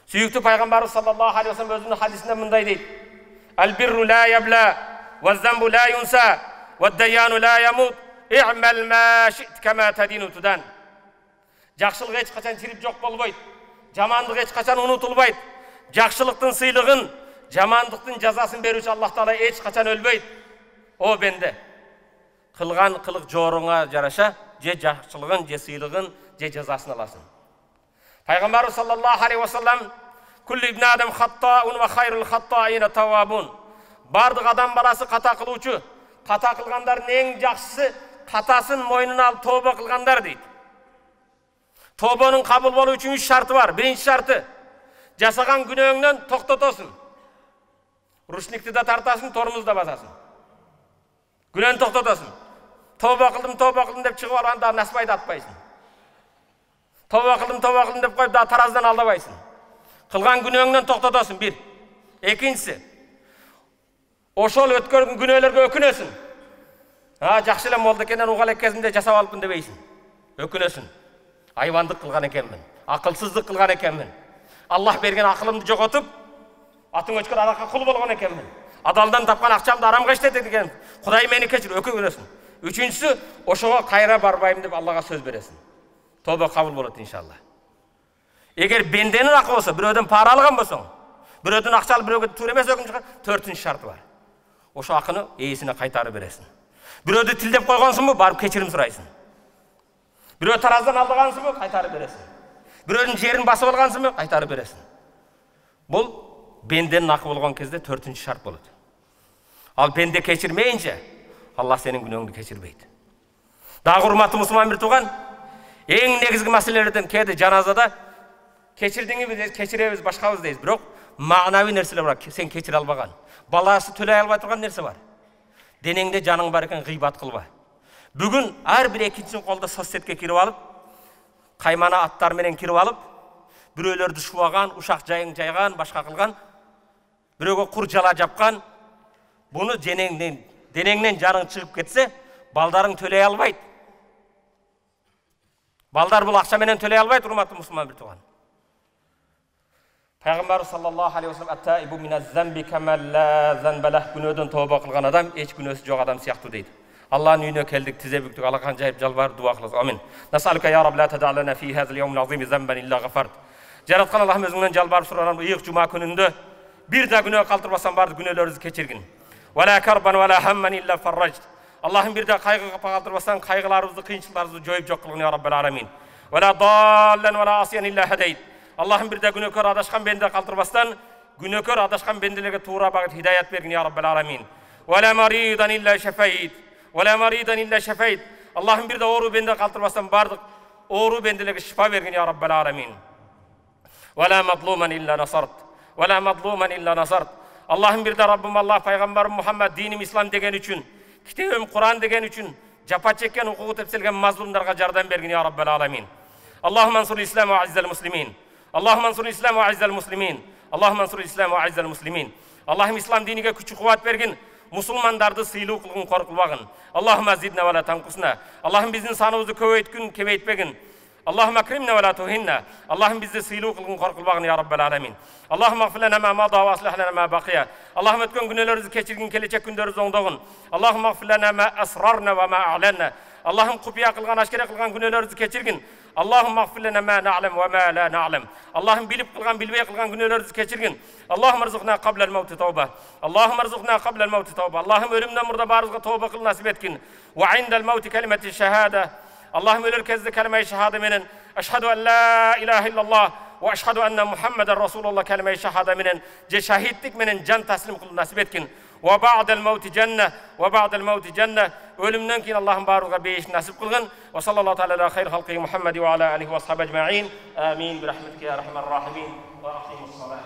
Sүйüktü Peygamberimiz sallallahu aleyhi ve sellem özünün hadisinde mınday deydi. El-birru la yabla, ve'z-zembu la yunsa, ve'd-deyyanu la yamut, i'mel ma shi't kema tadinu tudan. Жақшылық еч қашан чирип жоқ болбойт. Жамандық еч қашан унутулбайт. Жақшылықтың сыйлығын, жамандықтың жазасын беруші Аллах Таала еч қашан өлбейт. О бенде. Қылған қылық жорыңа жараша, же жақшылығын, же сыйлығын, же жазасын аласың. Пайғамбарымыз саллаллаху алейхи ва саллям Kullu ibn adam hatta'un ve hayrul hatta'ina tawwabun. Бардық адам баласы қата қылушы. Қата қылғандардың ең жақсысы қатасын мойнына алып тоба қылғандар дейді. Тобаның қабыл болу үшін 3 шарты бар. Бірінші шарты жасаған күнөөңнен тоқтатасың. Рушникті де тартасың, тормыз да басасың. Күнөөні тоқтатасың. Тоба қылдым деп шығып алғанда насыбайды атпайсың. Тоба қылдым деп қойып да тараздан алдабайсың. Қылған күнөөңнен тоқтатасың бір. Екіншісі, ошол өткөргөн күнөөлөргө өкүнөсүң. Жакшы эле болду экенин угал кезинде жасап алыпмын дебейсиң. Өкүнөсүң. Айвандык кылган экенмин, акылсыздык кылган экенмин. Аллах берген акылымды жоготуп, атын өчкөр аракка кул болгон экенмин. Адалдан тапкан акчамды арамга иштетет экенмин. Кудай мени кечир, өкүнөсүң. Үчүнчүсү, ошого кайра барбайм деп Аллага сөз бересиң. Тоба кабыл болот иншалла. Эгер бенденин акы болсо, бирөөдөн пара алган болсоң, бирөөдөн акча алып бирөөгө туура эмес өкүм чыгат, 4-нчү шарты бар. Ошо акыны ээсине кайтарып бересиң. Бирөөдү тилдеп койгонсуңбу, барып кечирим сурайсың. Бирөө тараздан алдагансыңбы, кайтарып бересиң. Бирөөнүн жерин басып алгансыңбы, кайтарып бересиң. Бул бенденин акы болгон кезде 4-нчү шарт болот. Ал бенде кечирмейинче, Аллах сенин күнөөңдү кечирбейт. Дагы урматтуу мусулман бир тууган, эң негизги маселелерден кээде жаназада кечирдиңиз, кечиребиз, башкабыз дейбиз. Бирок маанавий нерселер бар, сен кечире албаган. Баласы төлөй албай турган нерсе бар. Денеңде жаның бар экен, гыйбат кылба. Бүгүн ар бир экинчи колдо соцсетке кирип алып, каймана аттар менен кирип алып, бирөөлөрдү шубаган, ушак жайган, башка кылган, бирөөгө кур жала жапкан. Буну денеңден жарың чыгып кетсе, балдарың төлөй албайт. Балдар бул акча менен төлөй албайт, урматтуу мусулман бир тууган. Пайгамбар саллаллаху алейхи ва саллям ат-таибу миназ-замби камал ла занбалах, күнөөдөн тооба кылган адам эч күнөөсү жок адам сыяктуу дейт. Аллахтын үйүнө келдик, тизе бүктүк, Аллахка жайып жалбар дуа кылабыз. Амин. Насалука я рабб ла тадалана фи хазал йаумил азим замбан илля гафарт. Жараткан Аллахым өзүңдөн жалбарып суранам, ыйык жума күнүндө бир да күнөө калтырбасам барды күнөөлөрүңүздү кечиргин. Вала карбан вала хамман илля фаррajt. Аллахым бир да кайгы калтырбасаң, кайгыларыбызды, кыйынчылыктарыбызды жоюп жок кылгын я раббал аламин. Вала даллан вала асиян илля хадайт. Аллахым бир да күнөөкөр адашкан бенде калтырбастан, күнөөкөр адашкан бенделерге туура багыт хидаят бергин я раббал аламин. Вала маридан илля шафайт. Вала маридан илля шафайт. Аллахым бир да оору бенде калтырбастан бардык оору бенделерге шифа бергин я раббал аламин. Вала мадлуман илля насарт. Вала мадлуман илля насарт. Аллахым бир да Раббым Аллах, пайгамбарым Мухаммад диним ислам деген үчүн, китебим Куран деген үчүн жапа чеккен, укугу тепселген мазлумдарга жардам бергин я раббал аламин. Аллахумма ансур ислам ва аззал муслимин. Allahümme ansur İslam ve a'izzal muslimin. Allahümme ansur İslam ve a'izzal muslimin. Allah'ım İslam diniga küçü kuvvet bergin. Musulmandardı sıyluu kılgın, korkulbagın. Allahümme zidna ve la tanqusna. Allah'ım bizden sanımızı köveytkün, kemeytbegin. Allahümme akrimna ve la tuhinna. Allah'ım bizde sıyluu kılgın, korkulbagın ya Rabbel alemin. Allahümme agfir lana ma mada ve aslih lana ma baqiya. Allah'ım ötken günlerimizi keçirgin, kelecek günlerimizi oңдогун. Allahümme agfir lana ma asrarna ve ma a'lanna. Allah'ım kupiya kılgan, aşkere kılgan günlerimizi keçirgin. Allahümme agfir lana ma na'lem ve ma la na'lem. Allah'ım bilip kılgan, bilmeye kılgan günlerimizi keçirgin. Allah'ım rızıkna qablel mevti tawba. Allah'ım rızıkna qablel mevti tawba. Allah'ım ölümden burada barızga tawba kıl nasip etkin. Ve indel mevti kelimeti şehade. Allah'ım ölür kezde kelime-i şehade menen. Eşhedü en la ilahe illallah ve eşhedü enne Muhammeden Resulullah kelime-i şehade menen. Ce şahitlik menen can taslim kıl nasip etkin. Ve ba'del mevti cenne. Ve ba'del mevti cenne. Ölümden keyin Allah'ım barızga beyiş nasip kılgın. Ve sallallahu teala ala khayr halqi Muhammedi ve ala alihi ve ashabi ecma'in. Amin. Bi rahmetike ya rahman rahimin. Ve aqimus salat.